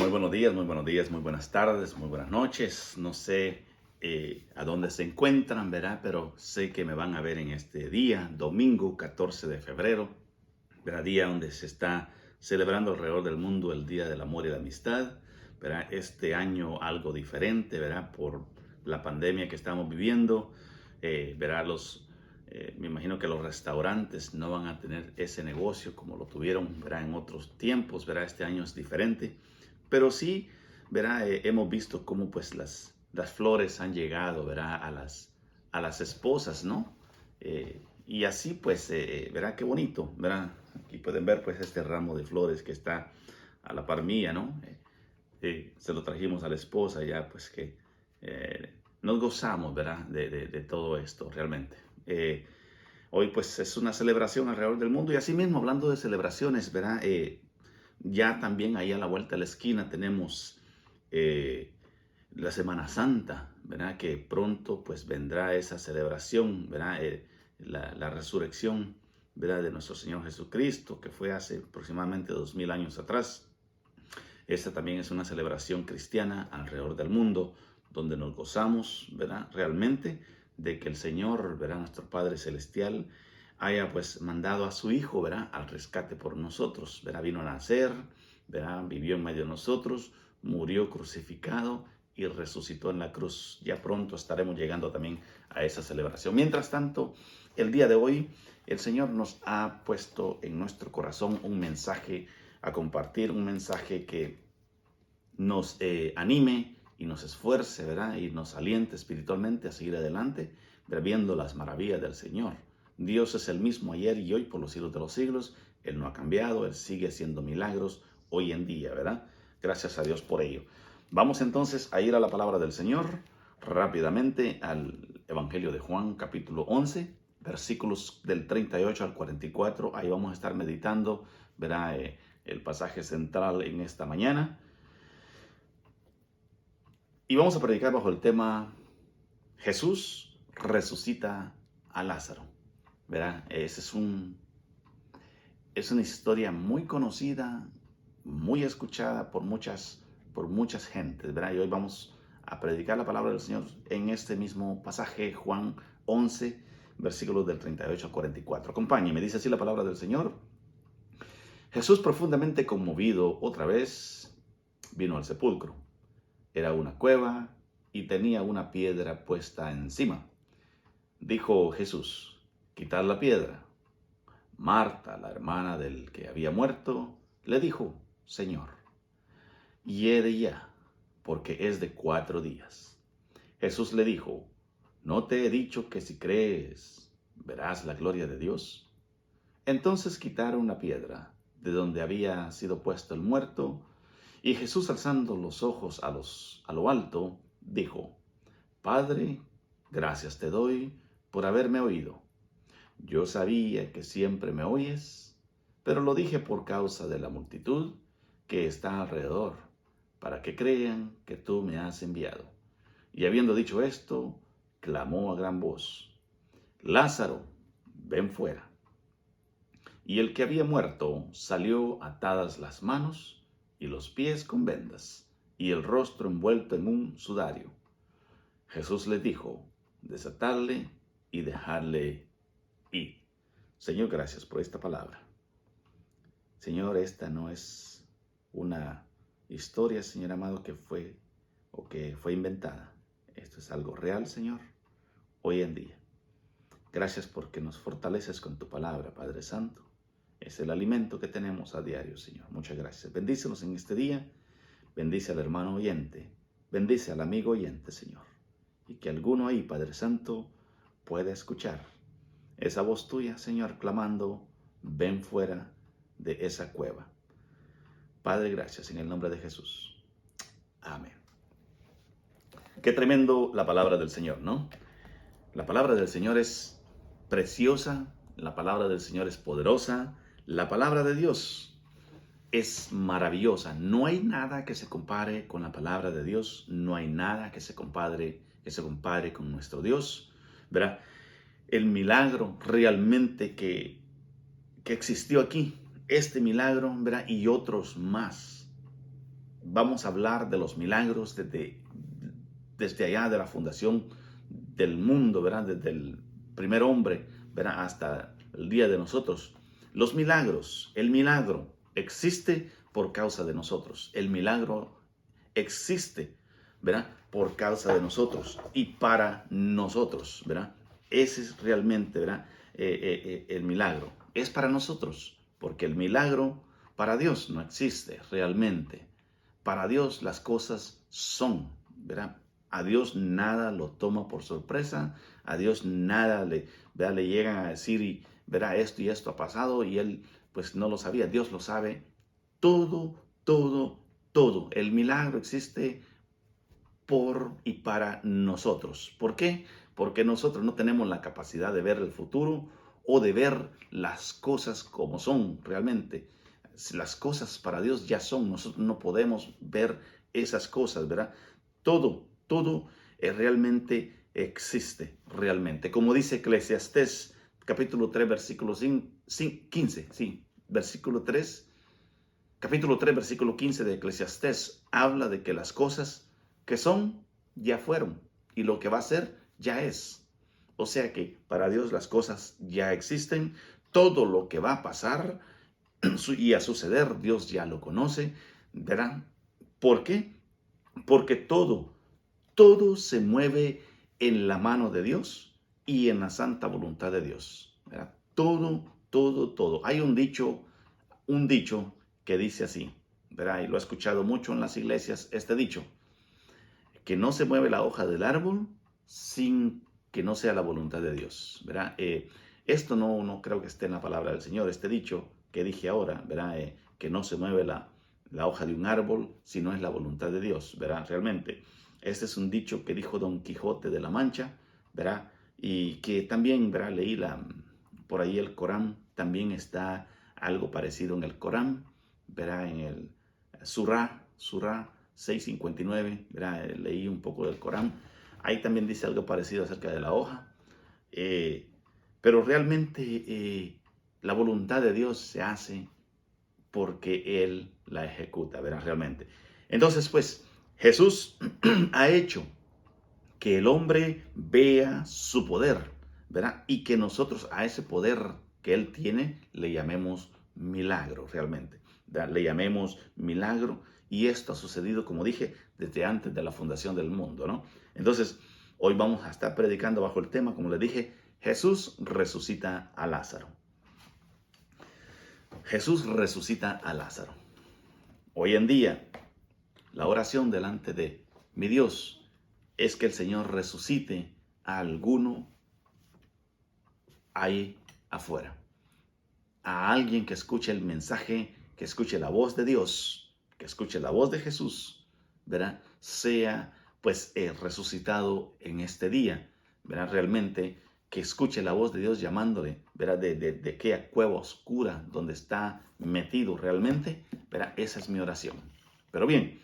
Muy buenos días, muy buenos días, muy buenas tardes, muy buenas noches. No sé a dónde se encuentran, ¿verdad? Pero sé que me van a ver en este día, domingo 14 de febrero, ¿verdad? Día donde se está celebrando alrededor del mundo el Día del Amor y la Amistad, ¿verdad? Este año algo diferente, ¿verdad? Por la pandemia que estamos viviendo, ¿verdad? Me imagino que los restaurantes no van a tener ese negocio como lo tuvieron, ¿verdad? En otros tiempos, ¿verdad? Este año es diferente. Pero sí, ¿verdad? Hemos visto cómo pues las flores han llegado, ¿verdad? A las esposas, ¿no? Y así pues, ¿verdad? Qué bonito, ¿verdad? Aquí pueden ver pues este ramo de flores que está a la par mía, ¿no? Se lo trajimos a la esposa ya pues que nos gozamos, ¿verdad? De todo esto realmente. Hoy pues es una celebración alrededor del mundo y así mismo hablando de celebraciones, ¿verdad? Ya también ahí a la vuelta de la esquina tenemos eh, la Semana Santa, ¿verdad? Que pronto pues vendrá esa celebración, ¿verdad? La resurrección, ¿verdad? De nuestro Señor Jesucristo, que fue hace aproximadamente 2000 años atrás. Esta también es una celebración cristiana alrededor del mundo, donde nos gozamos, ¿verdad? Realmente de que el Señor, ¿verdad? Nuestro Padre Celestial haya pues mandado a su Hijo, ¿verdad? Al rescate por nosotros, ¿verdad? Vino a nacer, ¿verdad? Vivió en medio de nosotros, murió crucificado y resucitó en la cruz. Ya pronto estaremos llegando también a esa celebración. Mientras tanto, el día de hoy, el Señor nos ha puesto en nuestro corazón un mensaje a compartir, un mensaje que nos anime y nos esfuerce, ¿verdad? Y nos aliente espiritualmente a seguir adelante, viendo las maravillas del Señor. Dios es el mismo ayer y hoy por los siglos de los siglos. Él no ha cambiado, Él sigue haciendo milagros hoy en día, ¿verdad? Gracias a Dios por ello. Vamos entonces a ir a la palabra del Señor rápidamente al Evangelio de Juan, capítulo 11, versículos del 38 al 44. Ahí vamos a estar meditando, ¿verdad? El pasaje central en esta mañana. Y vamos a predicar bajo el tema Jesús resucita a Lázaro. ¿Verdad? Es una historia muy conocida, muy escuchada por muchas gentes, ¿verdad? Y hoy vamos a predicar la palabra del Señor en este mismo pasaje, Juan 11, versículos del 38 al 44. Acompáñeme, dice así la palabra del Señor. Jesús, profundamente conmovido, otra vez vino al sepulcro. Era una cueva y tenía una piedra puesta encima. Dijo Jesús: quitad la piedra. Marta, la hermana del que había muerto, le dijo: Señor, hiede ya, porque es de 4 días. Jesús le dijo: ¿no te he dicho que si crees, verás la gloria de Dios? Entonces quitaron la piedra de donde había sido puesto el muerto, y Jesús, alzando los ojos a lo alto, dijo: Padre, gracias te doy por haberme oído. Yo sabía que siempre me oyes, pero lo dije por causa de la multitud que está alrededor, para que crean que tú me has enviado. Y habiendo dicho esto, clamó a gran voz: Lázaro, ven fuera. Y el que había muerto salió, atadas las manos y los pies con vendas, y el rostro envuelto en un sudario. Jesús le dijo: desatadle y dejadle ir. Señor, gracias por esta palabra. Señor, esta no es una historia, Señor amado, que fue inventada. Esto es algo real, Señor, hoy en día. Gracias porque nos fortaleces con tu palabra, Padre Santo. Es el alimento que tenemos a diario, Señor. Muchas gracias. Bendícenos en este día. Bendice al hermano oyente. Bendice al amigo oyente, Señor. Y que alguno ahí, Padre Santo, pueda escuchar esa voz tuya, Señor, clamando: ven fuera de esa cueva. Padre, gracias en el nombre de Jesús. Amén. Qué tremendo la palabra del Señor, ¿no? La palabra del Señor es preciosa, la palabra del Señor es poderosa, la palabra de Dios es maravillosa. No hay nada que se compare con la palabra de Dios, no hay nada que se compare con nuestro Dios, ¿verdad? El milagro realmente que existió aquí, este milagro, ¿verdad? Y otros más, vamos a hablar de los milagros desde allá de la fundación del mundo, ¿verdad? Desde el primer hombre, ¿verdad? Hasta el día de nosotros. Los milagros, el milagro existe por causa de nosotros. El milagro existe, ¿verdad? Por causa de nosotros y para nosotros, ¿verdad? Ese es realmente, ¿verdad? El milagro. Es para nosotros, porque el milagro para Dios no existe realmente. Para Dios las cosas son, ¿verdad? A Dios nada lo toma por sorpresa, a Dios nada ¿verdad? Le llegan a decir, y, ¿verdad? Esto y esto ha pasado y Él pues no lo sabía. Dios lo sabe todo, todo, todo. El milagro existe por y para nosotros. ¿Por qué? Porque nosotros no tenemos la capacidad de ver el futuro o de ver las cosas como son realmente. Las cosas para Dios ya son, nosotros no podemos ver esas cosas, ¿verdad? Todo realmente existe, realmente. Como dice Eclesiastés, capítulo 3, versículo 15, sí, versículo 3, capítulo 3, versículo 15 de Eclesiastés, habla de que las cosas que son, ya fueron, y lo que va a ser, ya es. O sea que para Dios las cosas ya existen, todo lo que va a pasar y a suceder, Dios ya lo conoce, ¿verdad? ¿Por qué? Porque todo se mueve en la mano de Dios y en la santa voluntad de Dios, ¿verdad? Todo. Hay un dicho que dice así, ¿verdad? Y lo he escuchado mucho en las iglesias, este dicho, que no se mueve la hoja del árbol sin que no sea la voluntad de Dios, ¿verdad? Esto no creo que esté en la palabra del Señor, este dicho que dije ahora, ¿verdad? Que no se mueve la hoja de un árbol si no es la voluntad de Dios, ¿verdad? Realmente, este es un dicho que dijo Don Quijote de la Mancha, ¿verdad? Y que también, ¿verdad? Leí por ahí el Corán, también está algo parecido en el Corán, ¿verdad? En el Surah 6:59, ¿verdad? Leí un poco del Corán. Ahí también dice algo parecido acerca de la hoja. Eh, pero realmente la voluntad de Dios se hace porque Él la ejecuta, ¿verdad? Realmente. Entonces, pues, Jesús ha hecho que el hombre vea su poder, ¿verdad? Y que nosotros a ese poder que Él tiene le llamemos milagro, realmente, ¿verdad? Le llamemos milagro, y esto ha sucedido, como dije, desde antes de la fundación del mundo, ¿no? Entonces, hoy vamos a estar predicando bajo el tema, como les dije, Jesús resucita a Lázaro. Jesús resucita a Lázaro. Hoy en día, la oración delante de mi Dios es que el Señor resucite a alguno ahí afuera. A alguien que escuche el mensaje, que escuche la voz de Dios, que escuche la voz de Jesús, ¿verdad? Sea pues resucitado en este día, ¿verdad? Realmente que escuche la voz de Dios llamándole, ¿verdad? De aquella cueva oscura donde está metido realmente, ¿verdad? Esa es mi oración. Pero bien,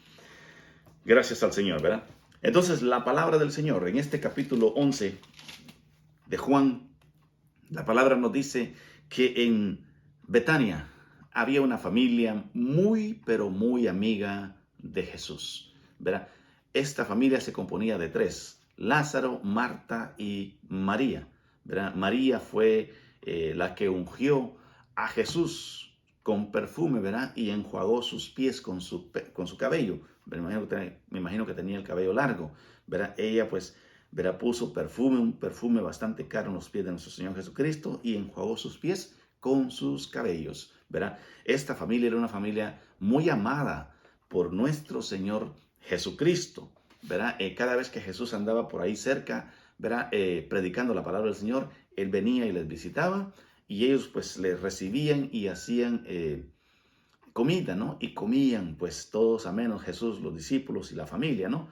gracias al Señor, ¿verdad? Entonces la palabra del Señor en este capítulo 11 de Juan, la palabra nos dice que en Betania había una familia muy, pero muy amiga de Jesús, ¿verdad? Esta familia se componía de tres: Lázaro, Marta y María, ¿verdad? María fue la que ungió a Jesús con perfume, ¿verdad? Y enjuagó sus pies con su cabello. Me imagino que tenía el cabello largo, ¿verdad? Ella pues, ¿verdad? Puso perfume, un perfume bastante caro en los pies de nuestro Señor Jesucristo, y enjuagó sus pies con sus cabellos, ¿verdad? Esta familia era una familia muy amada por nuestro Señor Jesucristo, ¿verdad? Cada vez que Jesús andaba por ahí cerca, ¿verdad? Predicando la palabra del Señor, Él venía y les visitaba, y ellos pues les recibían y hacían comida, ¿no? Y comían pues todos a menos Jesús, los discípulos y la familia, ¿no?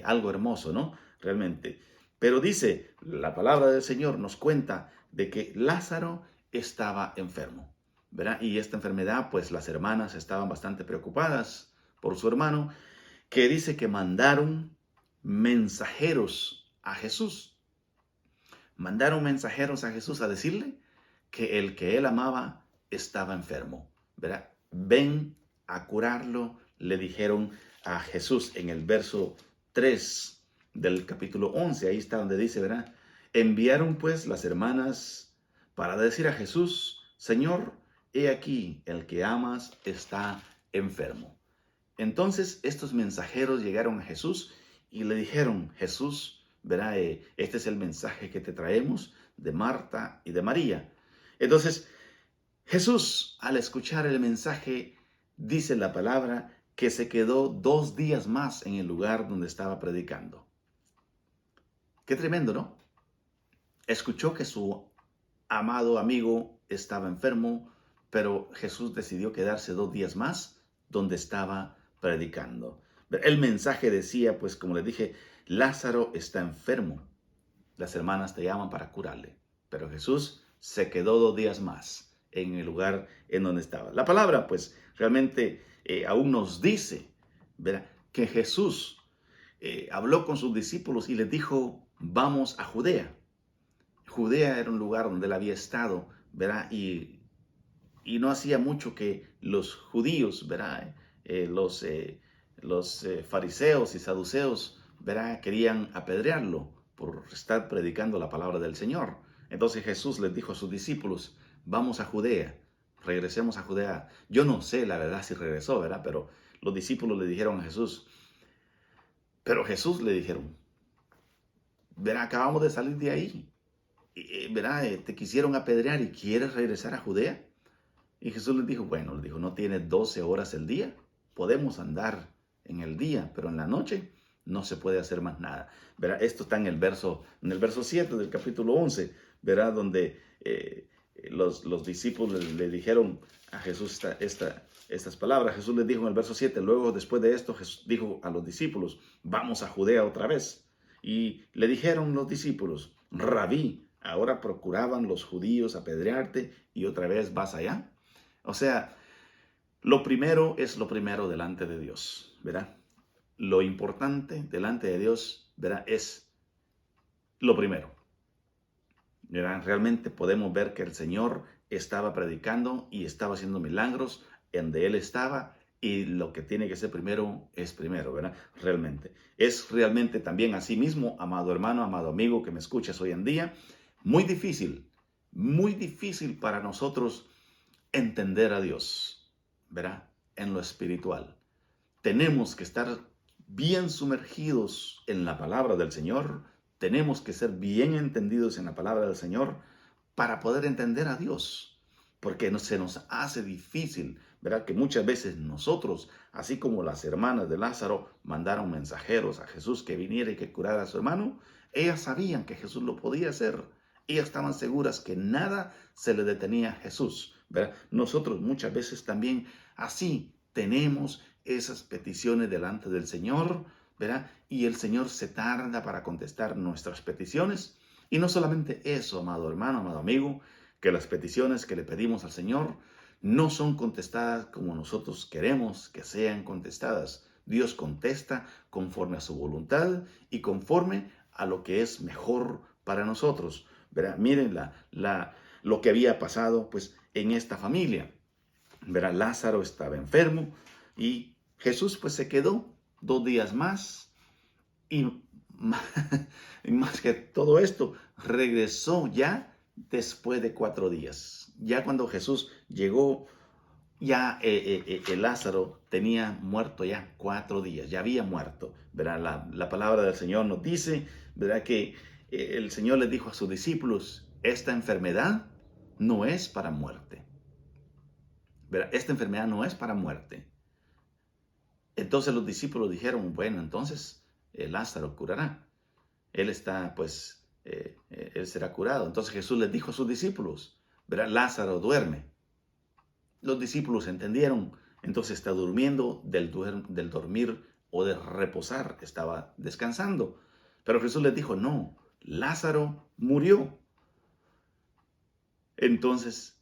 Algo hermoso, ¿no? Realmente. Pero dice, la palabra del Señor nos cuenta de que Lázaro estaba enfermo, ¿verdad? Y esta enfermedad, pues las hermanas estaban bastante preocupadas por su hermano, que dice que mandaron mensajeros a Jesús. Mandaron mensajeros a Jesús a decirle que el que él amaba estaba enfermo, ¿verdad? Ven a curarlo le dijeron a Jesús en el verso 3 del capítulo 11, ahí está donde dice, ¿verdad? Enviaron pues las hermanas para decir a Jesús, Señor, he aquí, el que amas está enfermo. Entonces estos mensajeros llegaron a Jesús y le dijeron, Jesús, verá, este es el mensaje que te traemos de Marta y de María. Entonces Jesús, al escuchar el mensaje, dice la palabra que se quedó 2 días más en el lugar donde estaba predicando. Qué tremendo, ¿no? Escuchó que su amado amigo estaba enfermo, pero Jesús decidió quedarse 2 días más donde estaba predicando. El mensaje decía, pues como les dije, Lázaro está enfermo. Las hermanas te llaman para curarle. Pero Jesús se quedó 2 días más en el lugar en donde estaba. La palabra, pues, realmente aún nos dice, ¿verdad?, que Jesús habló con sus discípulos y les dijo, vamos a Judea. Judea era un lugar donde él había estado, ¿verdad? Y no hacía mucho que los judíos, ¿verdad? Los fariseos y saduceos, ¿verdad?, querían apedrearlo por estar predicando la palabra del Señor. Entonces Jesús les dijo a sus discípulos, vamos a Judea, regresemos a Judea. Yo no sé la verdad si regresó, ¿verdad? Pero los discípulos le dijeron a Jesús, le dijeron, ¿verdad? Acabamos de salir de ahí, ¿verdad? Te quisieron apedrear y quieres regresar a Judea. Y Jesús les dijo, bueno, no tiene 12 horas el día. Podemos andar en el día, pero en la noche no se puede hacer más nada. ¿Verá? Esto está en el verso 7 del capítulo 11, ¿verá? Donde los discípulos le dijeron a Jesús estas palabras. Jesús les dijo en el verso 7, luego después de esto Jesús dijo a los discípulos, vamos a Judea otra vez. Y le dijeron los discípulos, Rabí, ahora procuraban los judíos apedrearte y otra vez vas allá. O sea, lo primero es lo primero delante de Dios, ¿verdad? Lo importante delante de Dios, ¿verdad?, es lo primero. ¿Verdad? Realmente podemos ver que el Señor estaba predicando y estaba haciendo milagros en donde Él estaba, y lo que tiene que ser primero es primero, ¿verdad? Realmente. Es realmente también así mismo, amado hermano, amado amigo que me escuchas hoy en día, muy difícil para nosotros entender a Dios, ¿verdad?, en lo espiritual. Tenemos que estar bien sumergidos en la palabra del Señor, tenemos que ser bien entendidos en la palabra del Señor para poder entender a Dios, porque se nos hace difícil, ¿verdad?, que muchas veces nosotros, así como las hermanas de Lázaro mandaron mensajeros a Jesús que viniera y que curara a su hermano, ellas sabían que Jesús lo podía hacer. Ellas estaban seguras que nada se le detenía a Jesús, ¿verdad? Nosotros muchas veces también así tenemos esas peticiones delante del Señor, ¿verdad? Y el Señor se tarda para contestar nuestras peticiones. Y no solamente eso, amado hermano, amado amigo, que las peticiones que le pedimos al Señor no son contestadas como nosotros queremos que sean contestadas. Dios contesta conforme a su voluntad y conforme a lo que es mejor para nosotros, ¿verdad? Miren lo que había pasado pues en esta familia, ¿verdad? Lázaro estaba enfermo y Jesús pues se quedó 2 días más y más que todo esto, regresó ya después de 4 días. Ya cuando Jesús llegó, ya el Lázaro tenía muerto ya 4 días, ya había muerto, ¿verdad? La palabra del Señor nos dice, ¿verdad?, que el Señor les dijo a sus discípulos, esta enfermedad no es para muerte, ¿verdad? Esta enfermedad no es para muerte. Entonces los discípulos dijeron, bueno, entonces Lázaro curará. Él está, pues, él será curado. Entonces Jesús les dijo a sus discípulos, ¿verdad?, Lázaro duerme. Los discípulos entendieron, entonces está durmiendo, del dormir o de reposar, estaba descansando. Pero Jesús les dijo, no, Lázaro murió. Entonces,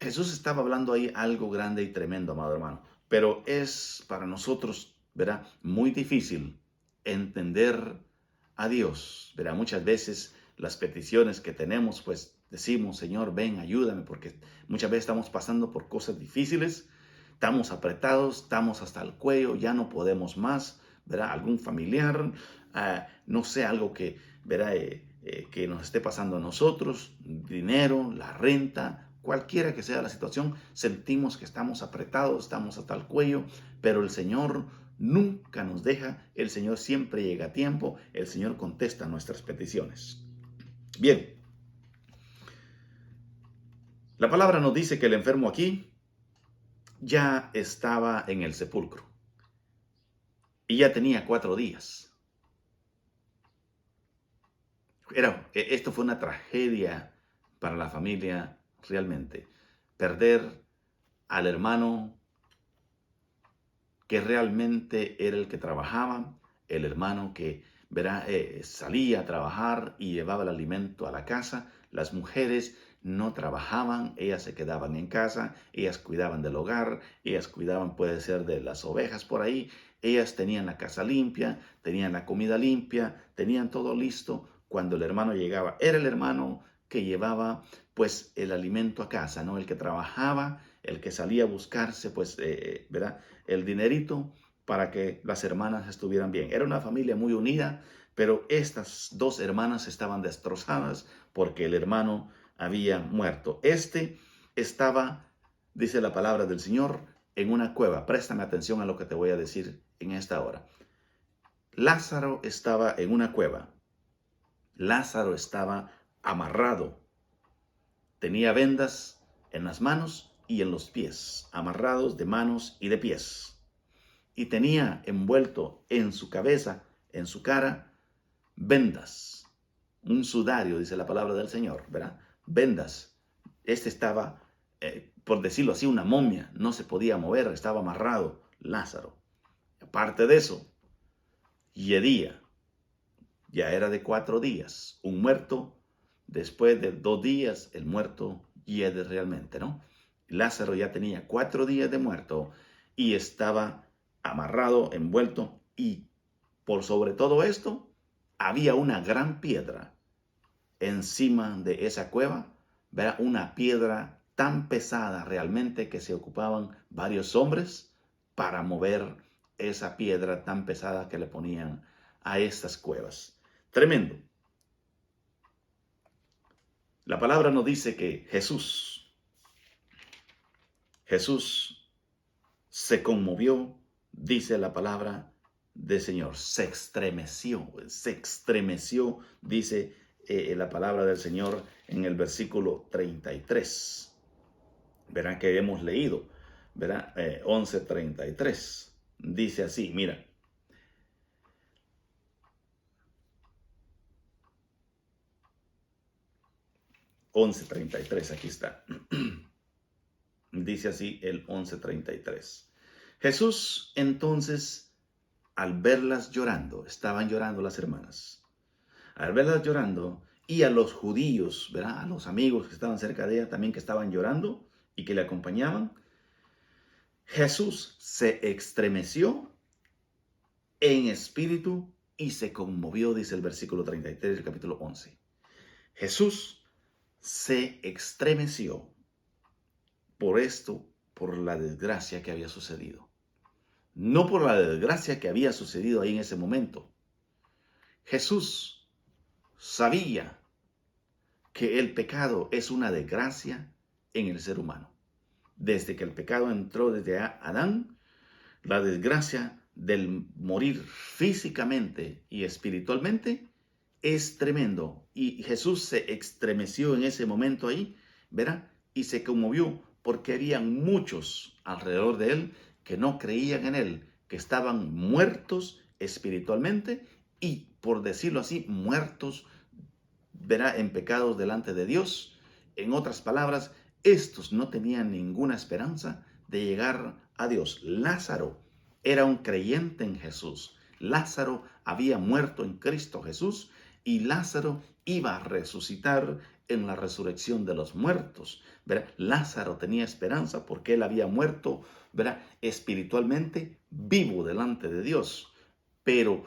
Jesús estaba hablando ahí algo grande y tremendo, amado hermano. Pero es para nosotros, ¿verdad?, muy difícil entender a Dios, ¿verdad? Muchas veces las peticiones que tenemos, pues decimos, Señor, ven, ayúdame, porque muchas veces estamos pasando por cosas difíciles, estamos apretados, estamos hasta el cuello, ya no podemos más, ¿verdad? Algún familiar, no sé, algo que, ¿verdad? Que nos esté pasando a nosotros, dinero, la renta, cualquiera que sea la situación, sentimos que estamos apretados, estamos hasta el cuello, pero el Señor nunca nos deja, el Señor siempre llega a tiempo, el Señor contesta nuestras peticiones. Bien, la palabra nos dice que el enfermo aquí ya estaba en el sepulcro y ya tenía 4 días. Esto fue una tragedia para la familia realmente. Perder al hermano que realmente era el que trabajaba, el hermano que salía a trabajar y llevaba el alimento a la casa. Las mujeres no trabajaban, ellas se quedaban en casa, ellas cuidaban del hogar, ellas cuidaban, puede ser, de las ovejas por ahí, ellas tenían la casa limpia, tenían la comida limpia, tenían todo listo cuando el hermano llegaba. Era el hermano que llevaba pues el alimento a casa, ¿no? El que trabajaba, el que salía a buscarse pues, el dinerito para que las hermanas estuvieran bien. Era una familia muy unida, pero estas 2 hermanas estaban destrozadas porque el hermano había muerto. Este estaba, dice la palabra del Señor, en una cueva. Préstame atención a lo que te voy a decir en esta hora. Lázaro estaba en una cueva. Lázaro estaba amarrado. Tenía vendas en las manos y en los pies, amarrados de manos y de pies. Y tenía envuelto en su cabeza, en su cara, vendas. Un sudario, dice la palabra del Señor, ¿verdad? Vendas. Este estaba, por decirlo así, una momia. No se podía mover, estaba amarrado Lázaro. Aparte de eso, yedía. Ya era de 4 días. Un muerto, después de 2 días, el muerto hiede realmente, ¿no? Lázaro ya tenía 4 días de muerto y estaba amarrado, envuelto, y por sobre todo esto, había una gran piedra encima de esa cueva, ¿verdad? Una piedra tan pesada realmente que se ocupaban varios hombres para mover esa piedra tan pesada que le ponían a estas cuevas. Tremendo. La palabra nos dice que Jesús se conmovió, dice la palabra del Señor, se estremeció, dice la palabra del Señor en el versículo 33. Verán que hemos leído, ¿verdad? 11:33. Dice así, mira. Aquí está. Dice así el 11:33. Jesús entonces, al verlas llorando, estaban llorando las hermanas, al verlas llorando, y a los judíos, ¿verdad? A los amigos que estaban cerca de ella también, que estaban llorando y que le acompañaban, Jesús se estremeció en espíritu y se conmovió, dice el versículo 33 del capítulo 11. Jesús se estremeció por esto, por la desgracia que había sucedido. No por la desgracia que había sucedido ahí en ese momento. Jesús sabía que el pecado es una desgracia en el ser humano. Desde que el pecado entró desde Adán, la desgracia del morir físicamente y espiritualmente es tremendo. Y Jesús se estremeció en ese momento ahí, ¿verdad? Y se conmovió porque habían muchos alrededor de él que no creían en él, que estaban muertos espiritualmente y, por decirlo así, muertos, ¿verdad?, en pecados delante de Dios. En otras palabras, estos no tenían ninguna esperanza de llegar a Dios. Lázaro era un creyente en Jesús. Lázaro había muerto en Cristo Jesús y Lázaro iba a resucitar en la resurrección de los muertos, ¿verdad? Lázaro tenía esperanza porque él había muerto, ¿verdad?, espiritualmente vivo delante de Dios. Pero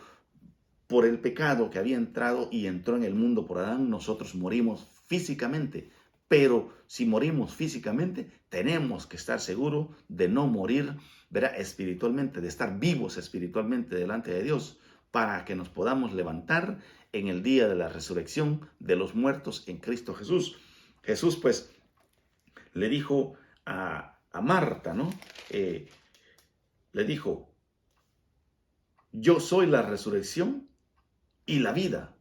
por el pecado que había entrado y entró en el mundo por Adán, nosotros morimos físicamente, Pero si morimos físicamente, tenemos que estar seguros de no morir, ¿verdad?, espiritualmente, de estar vivos espiritualmente delante de Dios, para que nos podamos levantar en el día de la resurrección de los muertos en Cristo Jesús. Jesús, pues, le dijo a Marta, ¿no? Le dijo: yo soy la resurrección y la vida.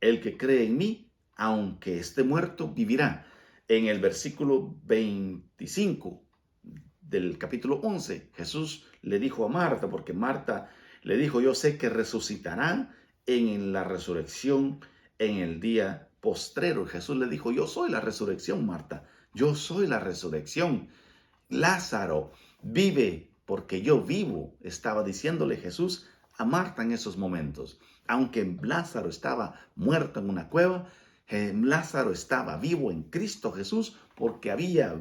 El que cree en mí, aunque esté muerto, vivirá. En el versículo 25 del capítulo 11, Jesús le dijo a Marta, porque Marta le dijo: yo sé que resucitará en la resurrección en el día postrero. Jesús le dijo: yo soy la resurrección, Marta. Yo soy la resurrección. Lázaro vive porque yo vivo, estaba diciéndole Jesús a Marta en esos momentos. Aunque Lázaro estaba muerto en una cueva, Lázaro estaba vivo en Cristo Jesús porque había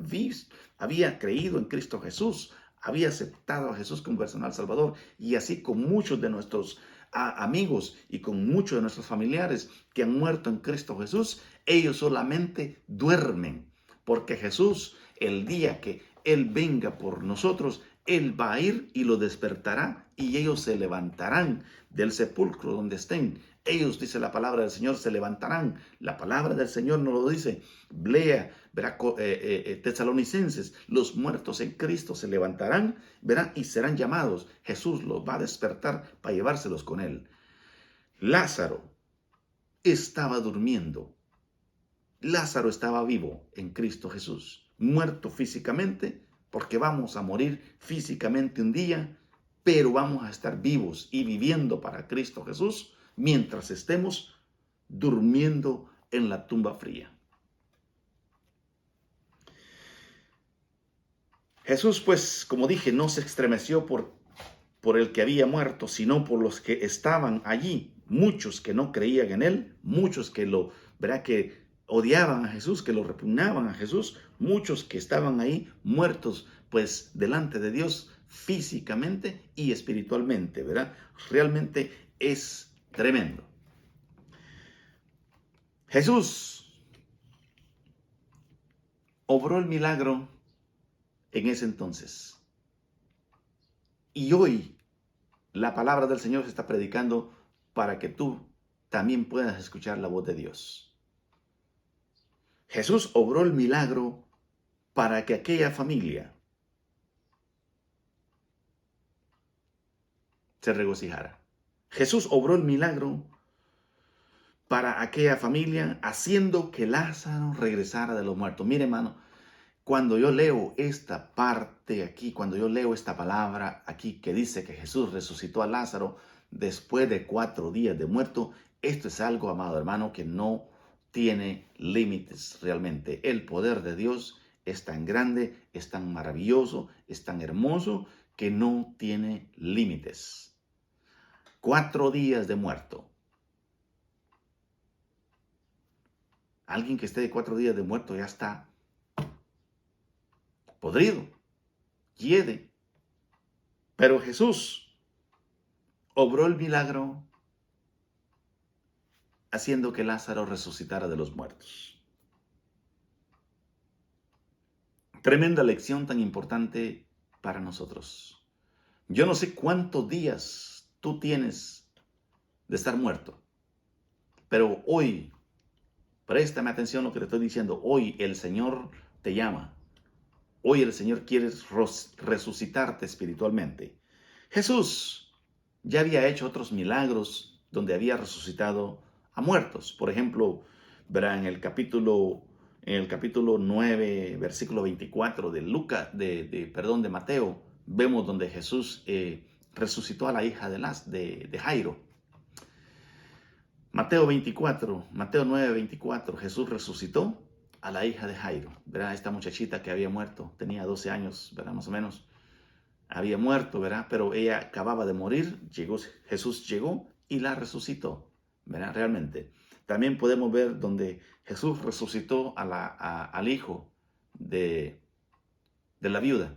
creído en Cristo Jesús, había aceptado a Jesús como personal Salvador, y así con muchos de nuestros amigos y con muchos de nuestros familiares que han muerto en Cristo Jesús. Ellos solamente duermen, porque Jesús, el día que Él venga por nosotros, Él va a ir y lo despertará, y ellos se levantarán del sepulcro donde estén. Ellos, dice la palabra del Señor, se levantarán. La palabra del Señor nos lo dice. Lea, verá, Tesalonicenses: los muertos en Cristo se levantarán, verán, y serán llamados. Jesús los va a despertar para llevárselos con Él. Lázaro estaba durmiendo. Lázaro estaba vivo en Cristo Jesús, muerto físicamente, porque vamos a morir físicamente un día, pero vamos a estar vivos y viviendo para Cristo Jesús mientras estemos durmiendo en la tumba fría. Jesús, pues, como dije, no se estremeció por el que había muerto, sino por los que estaban allí, muchos que no creían en Él, muchos que que odiaban a Jesús, que lo repugnaban a Jesús, muchos que estaban ahí muertos, pues, delante de Dios físicamente y espiritualmente, ¿verdad? Realmente es tremendo. Jesús obró el milagro en ese entonces. Y hoy la palabra del Señor se está predicando para que tú también puedas escuchar la voz de Dios. Jesús obró el milagro para que aquella familia se regocijara. Jesús obró el milagro para aquella familia, haciendo que Lázaro regresara de los muertos. Mire, hermano, cuando yo leo esta parte aquí, cuando yo leo esta palabra aquí que dice que Jesús resucitó a Lázaro después de 4 días de muerto, esto es algo, amado hermano, que no tiene límites realmente. El poder de Dios es tan grande, es tan maravilloso, es tan hermoso, que no tiene límites. 4 días de muerto. Alguien que esté de 4 días de muerto ya está podrido, hiede. Pero Jesús obró el milagro haciendo que Lázaro resucitara de los muertos. Tremenda lección tan importante para nosotros. Yo no sé cuántos días tú tienes de estar muerto, pero hoy, préstame atención a lo que te estoy diciendo, hoy el Señor te llama. Hoy el Señor quiere resucitarte espiritualmente. Jesús ya había hecho otros milagros donde había resucitado a muertos. Por ejemplo, verá en el capítulo 9, versículo 24 de Mateo, vemos donde Jesús resucitó a la hija de Jairo. Mateo 9, 24, Jesús resucitó a la hija de Jairo, ¿verdad? Esta muchachita que había muerto, tenía 12 años, ¿verdad? Más o menos. Había muerto, ¿verdad? Pero ella acababa de morir, Jesús llegó y la resucitó, ¿verdad? Realmente. También podemos ver donde Jesús resucitó al hijo de la viuda,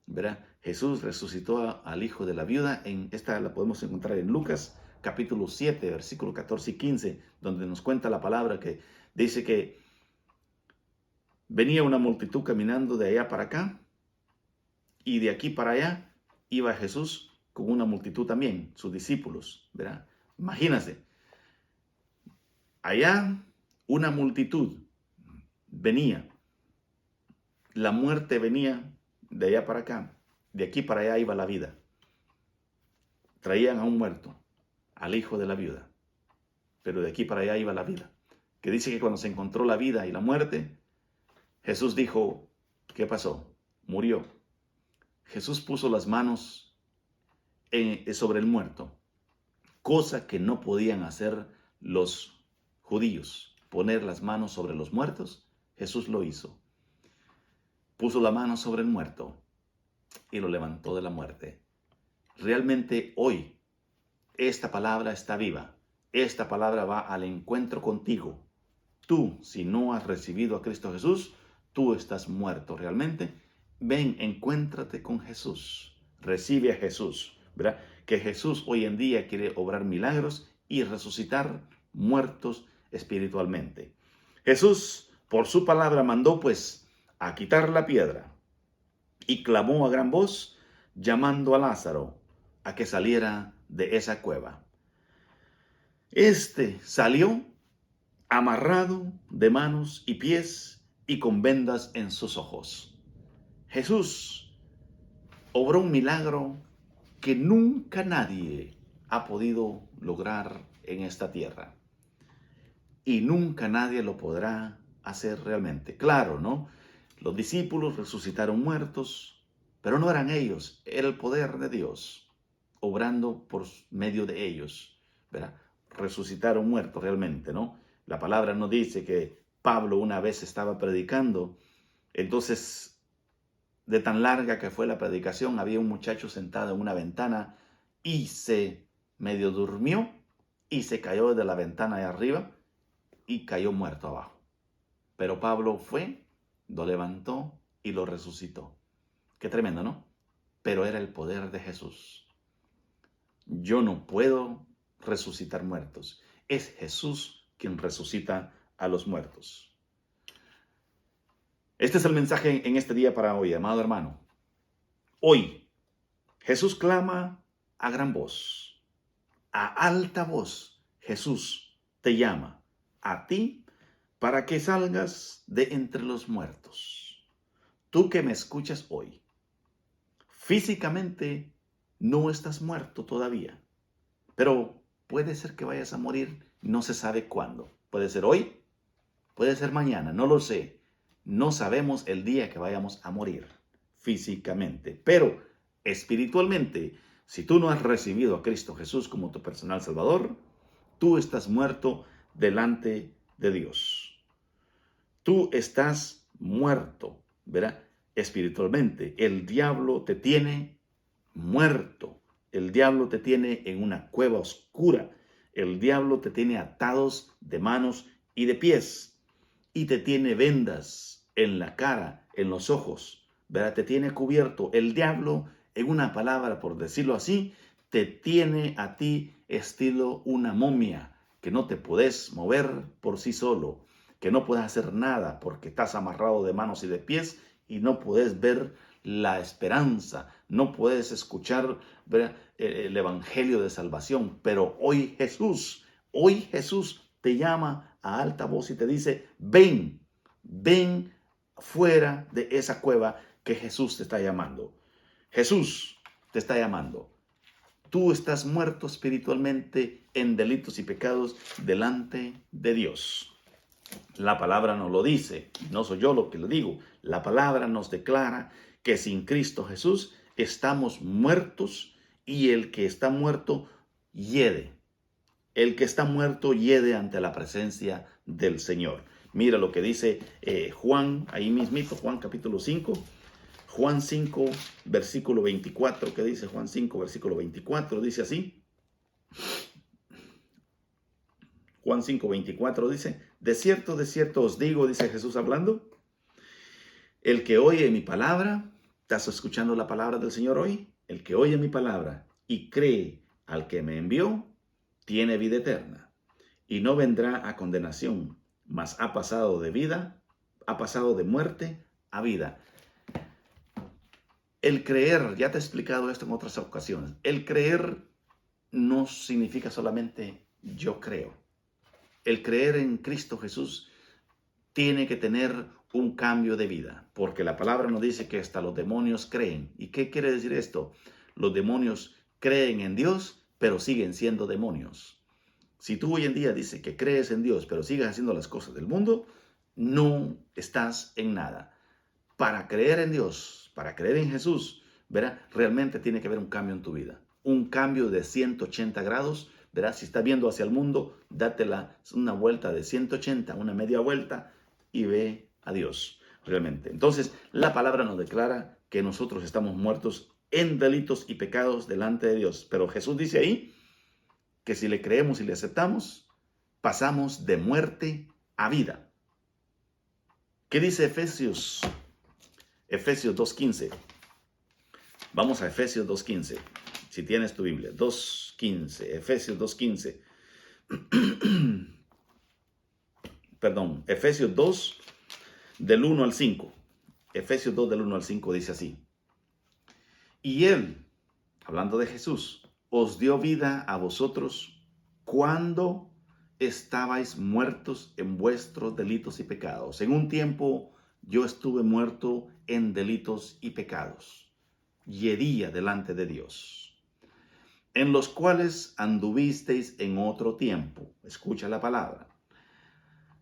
¿verdad? Jesús resucitó al hijo de la viuda. Esta la podemos encontrar en Lucas capítulo 7, versículos 14 y 15, donde nos cuenta la palabra que dice que venía una multitud caminando de allá para acá, y de aquí para allá iba Jesús con una multitud también, sus discípulos, ¿verdad? Imagínense, allá una multitud venía, la muerte venía de allá para acá, de aquí para allá iba la vida. Traían a un muerto, al hijo de la viuda, pero de aquí para allá iba la vida. Que dice que cuando se encontró la vida y la muerte, Jesús dijo, ¿qué pasó? Murió. Jesús puso las manos sobre el muerto, cosa que no podían hacer los judíos, poner las manos sobre los muertos. Jesús lo hizo. Puso la mano sobre el muerto y lo levantó de la muerte. Realmente hoy esta palabra está viva. Esta palabra va al encuentro contigo. Tú, si no has recibido a Cristo Jesús, tú estás muerto realmente. Ven, encuéntrate con Jesús. Recibe a Jesús, ¿verdad? Que Jesús hoy en día quiere obrar milagros y resucitar muertos espiritualmente. Jesús, por su palabra, mandó pues a quitar la piedra y clamó a gran voz, llamando a Lázaro a que saliera de esa cueva. Este salió amarrado de manos y pies y con vendas en sus ojos. Jesús obró un milagro que nunca nadie ha podido lograr en esta tierra. Y nunca nadie lo podrá hacer realmente. Claro, ¿no? Los discípulos resucitaron muertos, pero no eran ellos, era el poder de Dios, obrando por medio de ellos, ¿verdad? Resucitaron muertos realmente, ¿no? La palabra nos dice que Pablo una vez estaba predicando, entonces de tan larga que fue la predicación, había un muchacho sentado en una ventana y se medio durmió y se cayó de la ventana de arriba y cayó muerto abajo. Pero Pablo fue, lo levantó y lo resucitó. Qué tremendo, ¿no? Pero era el poder de Jesús. Yo no puedo resucitar muertos. Es Jesús quien resucita a los muertos. Este es el mensaje en este día para hoy, amado hermano. Hoy, Jesús clama a gran voz, a alta voz. Jesús te llama a ti para que salgas de entre los muertos. Tú que me escuchas hoy, físicamente no estás muerto todavía, pero puede ser que vayas a morir, no se sabe cuándo. Puede ser hoy, puede ser mañana, no lo sé. No sabemos el día que vayamos a morir físicamente, pero espiritualmente, si tú no has recibido a Cristo Jesús como tu personal Salvador, tú estás muerto delante de Dios. Tú estás muerto, ¿verdad? Espiritualmente. El diablo te tiene muerto. El diablo te tiene en una cueva oscura. El diablo te tiene atados de manos y de pies. Y te tiene vendas en la cara, en los ojos, ¿verdad? Te tiene cubierto. El diablo, en una palabra, por decirlo así, te tiene a ti estilo una momia, que no te puedes mover por sí solo, que no puedes hacer nada porque estás amarrado de manos y de pies y no puedes ver la esperanza, no puedes escuchar, ¿verdad?, el evangelio de salvación. Pero hoy Jesús te llama a alta voz y te dice, ven, ven fuera de esa cueva que Jesús te está llamando. Jesús te está llamando. Tú estás muerto espiritualmente en delitos y pecados delante de Dios. La palabra nos lo dice, no soy yo lo que lo digo. La palabra nos declara que sin Cristo Jesús estamos muertos y el que está muerto hiede. El que está muerto hiede ante la presencia del Señor. Mira lo que dice Juan, ahí mismito, Juan capítulo 5. Juan 5, versículo 24. ¿Qué dice Juan 5, versículo 24? Dice así. Juan 5, 24 dice, de cierto os digo, dice Jesús hablando, el que oye mi palabra, ¿estás escuchando la palabra del Señor hoy? El que oye mi palabra y cree al que me envió, tiene vida eterna y no vendrá a condenación, mas ha pasado de vida ha pasado de muerte a vida. El creer, ya te he explicado esto en otras ocasiones, el creer no significa solamente yo creo. El creer en Cristo Jesús tiene que tener un cambio de vida, porque la palabra nos dice que hasta los demonios creen. ¿Y qué quiere decir esto? Los demonios creen en Dios, pero siguen siendo demonios. Si tú hoy en día dices que crees en Dios, pero sigues haciendo las cosas del mundo, no estás en nada. Para creer en Dios, para creer en Jesús, ¿verdad? Realmente tiene que haber un cambio en tu vida. Un cambio de 180 grados, ¿verdad? Si estás viendo hacia el mundo, date una vuelta de 180, una media vuelta y ve a Dios, realmente. Entonces, la palabra nos declara que nosotros estamos muertos en delitos y pecados delante de Dios. Pero Jesús dice ahí que si le creemos y le aceptamos, pasamos de muerte a vida. ¿Qué dice Efesios? Efesios 2.15. Vamos a Efesios 2.15. Si tienes tu Biblia. 2.15. Efesios 2.15. Perdón. Efesios 2 del 1 al 5. Efesios 2 del 1 al 5 dice así. Y Él, hablando de Jesús, os dio vida a vosotros cuando estabais muertos en vuestros delitos y pecados. En un tiempo yo estuve muerto en delitos y pecados, y hería delante de Dios, en los cuales anduvisteis en otro tiempo. Escucha la palabra.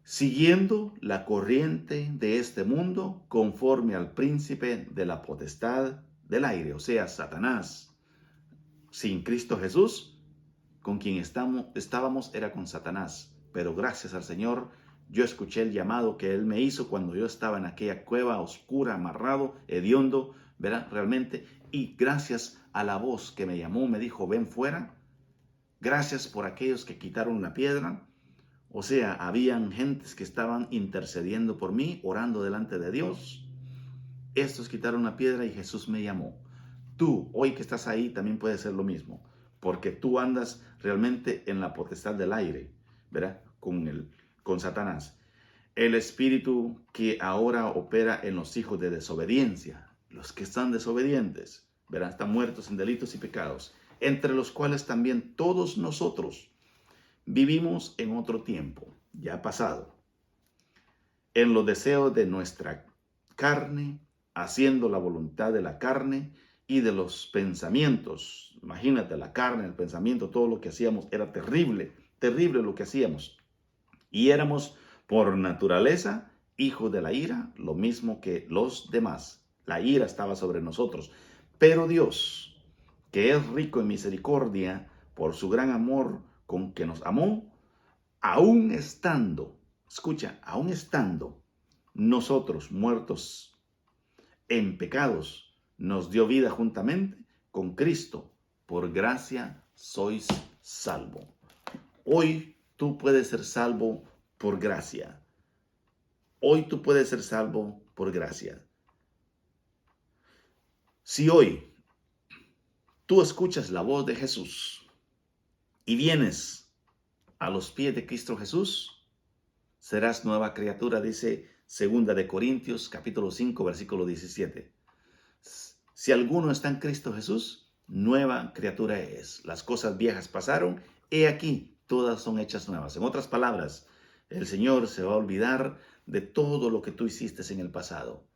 Siguiendo la corriente de este mundo, conforme al príncipe de la potestad del aire, o sea, Satanás. Sin Cristo Jesús, con quien estábamos era con Satanás. Pero gracias al Señor, yo escuché el llamado que Él me hizo cuando yo estaba en aquella cueva oscura, amarrado, hediondo, ¿verdad? Realmente. Y gracias a la voz que me llamó, me dijo, ven fuera. Gracias por aquellos que quitaron la piedra. O sea, habían gentes que estaban intercediendo por mí, orando delante de Dios. Estos quitaron la piedra y Jesús me llamó. Tú, hoy que estás ahí, también puedes hacer lo mismo, porque tú andas realmente en la potestad del aire, ¿verdad? Con Satanás. El espíritu que ahora opera en los hijos de desobediencia, los que están desobedientes, ¿verdad? Están muertos en delitos y pecados, entre los cuales también todos nosotros vivimos en otro tiempo, ya pasado, en los deseos de nuestra carne, haciendo la voluntad de la carne y de los pensamientos. Imagínate, la carne, el pensamiento, todo lo que hacíamos era terrible, terrible lo que hacíamos. Y éramos por naturaleza hijos de la ira, lo mismo que los demás. La ira estaba sobre nosotros. Pero Dios, que es rico en misericordia, por su gran amor con que nos amó, aún estando, escucha, aún estando nosotros muertos en pecados, nos dio vida juntamente con Cristo. Por gracia sois salvo. Hoy tú puedes ser salvo por gracia. Hoy tú puedes ser salvo por gracia. Si hoy tú escuchas la voz de Jesús y vienes a los pies de Cristo Jesús, serás nueva criatura, dice 2 de Corintios capítulo 5 versículo 17. Si alguno está en Cristo Jesús, nueva criatura es. Las cosas viejas pasaron, he aquí, todas son hechas nuevas. En otras palabras, el Señor se va a olvidar de todo lo que tú hiciste en el pasado.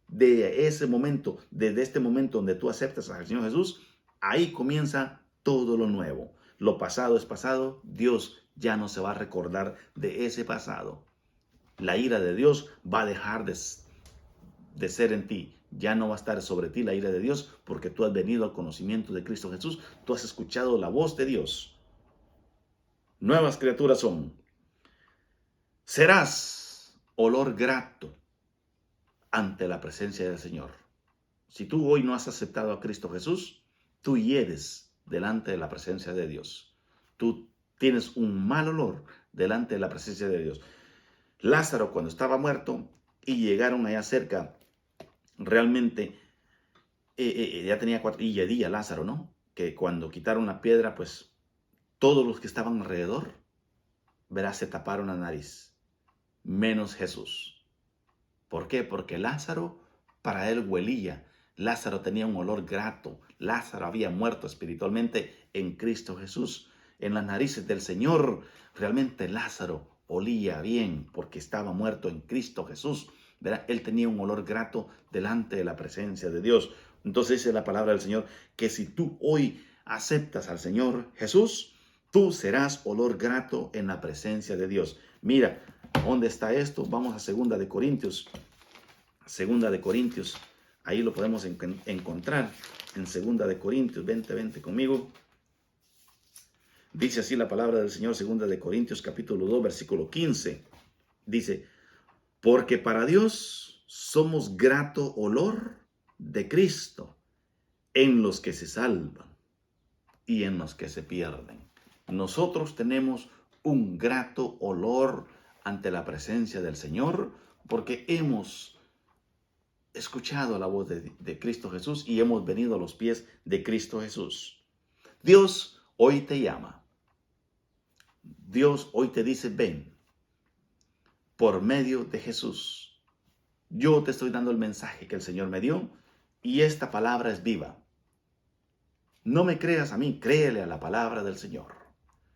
De ese momento, desde este momento donde tú aceptas al Señor Jesús, ahí comienza todo lo nuevo. Lo pasado es pasado, Dios ya no se va a recordar de ese pasado. La ira de Dios va a dejar de ser en ti. Ya no va a estar sobre ti la ira de Dios porque tú has venido al conocimiento de Cristo Jesús. Tú has escuchado la voz de Dios. Nuevas criaturas son. Serás olor grato ante la presencia del Señor. Si tú hoy no has aceptado a Cristo Jesús, tú hieres delante de la presencia de Dios. Tú tienes un mal olor delante de la presencia de Dios. Lázaro, cuando estaba muerto y llegaron allá cerca, realmente ya tenía 4 y hedía Lázaro, ¿no? Que cuando quitaron la piedra, pues todos los que estaban alrededor, verás, se taparon la nariz, menos Jesús. ¿Por qué? Porque Lázaro para él huelía. Lázaro tenía un olor grato. Lázaro había muerto espiritualmente en Cristo Jesús. En las narices del Señor, realmente Lázaro olía bien porque estaba muerto en Cristo Jesús. ¿Verdad? Él tenía un olor grato delante de la presencia de Dios. Entonces dice la palabra del Señor que si tú hoy aceptas al Señor Jesús, tú serás olor grato en la presencia de Dios. Mira, ¿dónde está esto? Vamos a 2 de Corintios. 2 de Corintios, ahí lo podemos encontrar en 2 de Corintios. Vente conmigo. Dice así la palabra del Señor, 2 de Corintios, capítulo 2, versículo 15. Dice, porque para Dios somos grato olor de Cristo en los que se salvan y en los que se pierden. Nosotros tenemos un grato olor ante la presencia del Señor porque hemos escuchado la voz de Cristo Jesús y hemos venido a los pies de Cristo Jesús. Dios hoy te llama. Dios hoy te dice, ven, por medio de Jesús. Yo te estoy dando el mensaje que el Señor me dio y esta palabra es viva. No me creas a mí, créele a la palabra del Señor.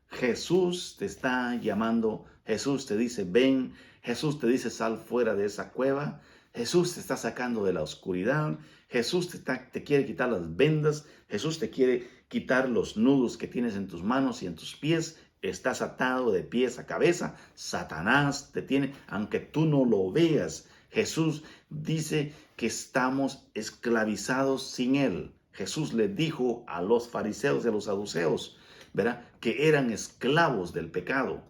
Jesús te está llamando, Jesús te dice, ven, Jesús te dice, sal fuera de esa cueva, Jesús te está sacando de la oscuridad, Jesús te quiere quitar las vendas, Jesús te quiere quitar los nudos que tienes en tus manos y en tus pies, estás atado de pies a cabeza, Satanás te tiene, aunque tú no lo veas, Jesús dice que estamos esclavizados sin Él. Jesús le dijo a los fariseos y a los saduceos, ¿verdad? Que eran esclavos del pecado.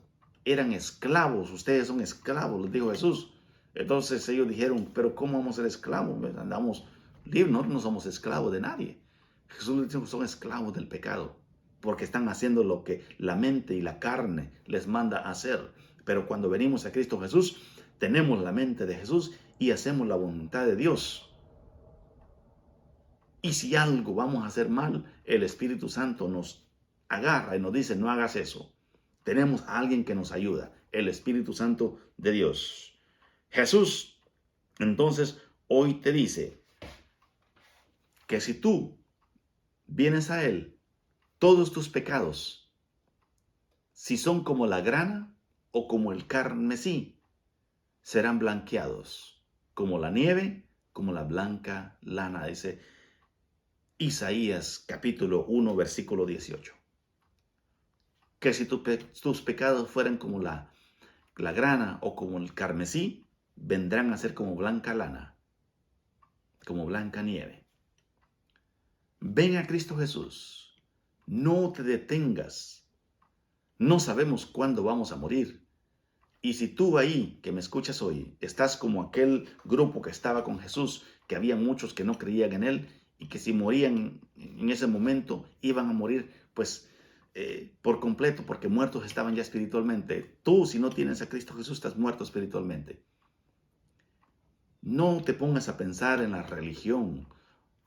Eran esclavos, ustedes son esclavos, les dijo Jesús. Entonces ellos dijeron, pero ¿cómo vamos a ser esclavos? Andamos libres, nosotros no somos esclavos de nadie. Jesús les dijo, son esclavos del pecado, porque están haciendo lo que la mente y la carne les manda hacer. Pero cuando venimos a Cristo Jesús, tenemos la mente de Jesús y hacemos la voluntad de Dios. Y si algo vamos a hacer mal, el Espíritu Santo nos agarra y nos dice, no hagas eso. Tenemos a alguien que nos ayuda, el Espíritu Santo de Dios. Jesús, entonces, hoy te dice que si tú vienes a Él, todos tus pecados, si son como la grana o como el carmesí, serán blanqueados, como la nieve, como la blanca lana, dice Isaías capítulo 1, versículo 18. Que si tus pecados fueran como la grana o como el carmesí, vendrán a ser como blanca lana, como blanca nieve. Ven a Cristo Jesús. No te detengas. No sabemos cuándo vamos a morir. Y si tú ahí, que me escuchas hoy, estás como aquel grupo que estaba con Jesús, que había muchos que no creían en Él, y que si morían en ese momento iban a morir pues por completo, porque muertos estaban ya espiritualmente. Tú, si no tienes a Cristo Jesús, estás muerto espiritualmente. No te pongas a pensar en la religión,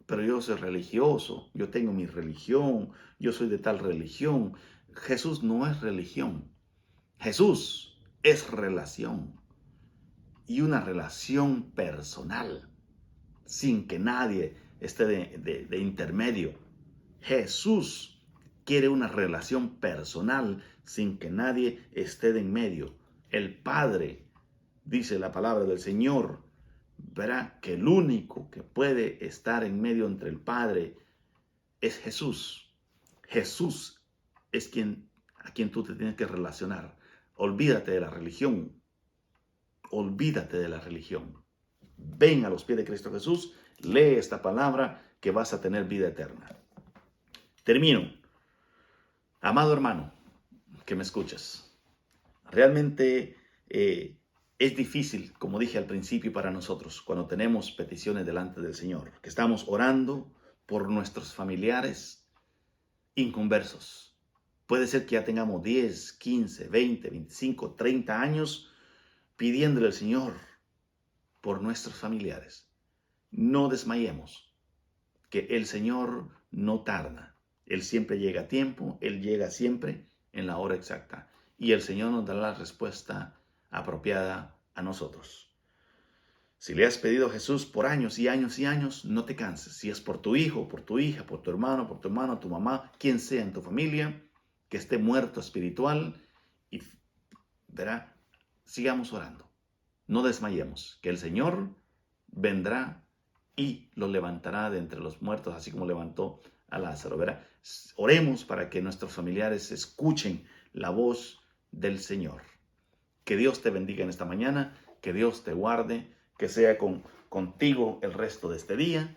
pero yo soy religioso, yo tengo mi religión, yo soy de tal religión. Jesús no es religión. Jesús es relación, y una relación personal, sin que nadie esté de intermedio. Jesús quiere una relación personal sin que nadie esté de en medio. El Padre, dice la palabra del Señor, verá que el único que puede estar en medio entre el Padre es Jesús. Jesús es a quien tú te tienes que relacionar. Olvídate de la religión. Olvídate de la religión. Ven a los pies de Cristo Jesús, lee esta palabra que vas a tener vida eterna. Termino. Amado hermano, que me escuchas, realmente es difícil, como dije al principio, para nosotros, cuando tenemos peticiones delante del Señor, que estamos orando por nuestros familiares inconversos. Puede ser que ya tengamos 10, 15, 20, 25, 30 años pidiéndole al Señor por nuestros familiares. No desmayemos, que el Señor no tarda. Él siempre llega a tiempo, Él llega siempre en la hora exacta. Y el Señor nos dará la respuesta apropiada a nosotros. Si le has pedido a Jesús por años y años y años, no te canses. Si es por tu hijo, por tu hija, por tu hermano, tu mamá, quien sea en tu familia, que esté muerto espiritual, y verá, sigamos orando. No desmayemos, que el Señor vendrá y lo levantará de entre los muertos, así como levantó a Lázaro. Verá, oremos para que nuestros familiares escuchen la voz del Señor. Que Dios te bendiga en esta mañana, que Dios te guarde, que sea contigo el resto de este día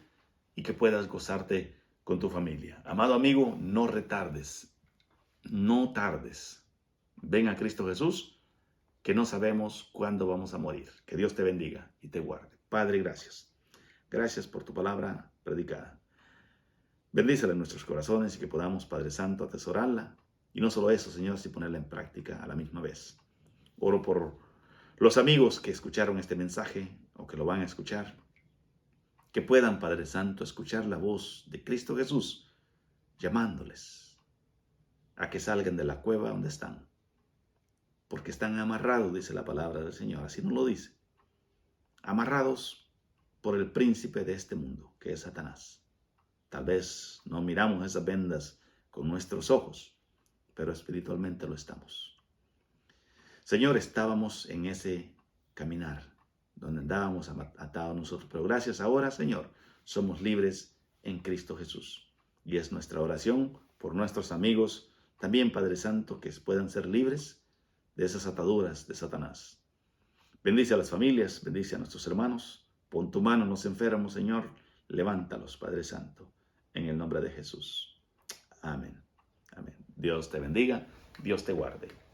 y que puedas gozarte con tu familia. Amado amigo, no retardes, no tardes. Ven a Cristo Jesús, que no sabemos cuándo vamos a morir. Que Dios te bendiga y te guarde. Padre, gracias. Gracias por tu palabra predicada. Bendícela en nuestros corazones y que podamos, Padre Santo, atesorarla. Y no solo eso, Señor, sino ponerla en práctica a la misma vez. Oro por los amigos que escucharon este mensaje o que lo van a escuchar, que puedan, Padre Santo, escuchar la voz de Cristo Jesús llamándoles a que salgan de la cueva donde están, porque están amarrados, dice la palabra del Señor, así nos lo dice, amarrados por el príncipe de este mundo, que es Satanás. Tal vez no miramos esas vendas con nuestros ojos, pero espiritualmente lo estamos. Señor, estábamos en ese caminar donde andábamos atados nosotros, pero gracias ahora, Señor, somos libres en Cristo Jesús. Y es nuestra oración por nuestros amigos, también, Padre Santo, que puedan ser libres de esas ataduras de Satanás. Bendice a las familias, bendice a nuestros hermanos, pon tu mano en los enfermos, Señor, levántalos, Padre Santo, en el nombre de Jesús. Amén. Amén. Dios te bendiga, Dios te guarde.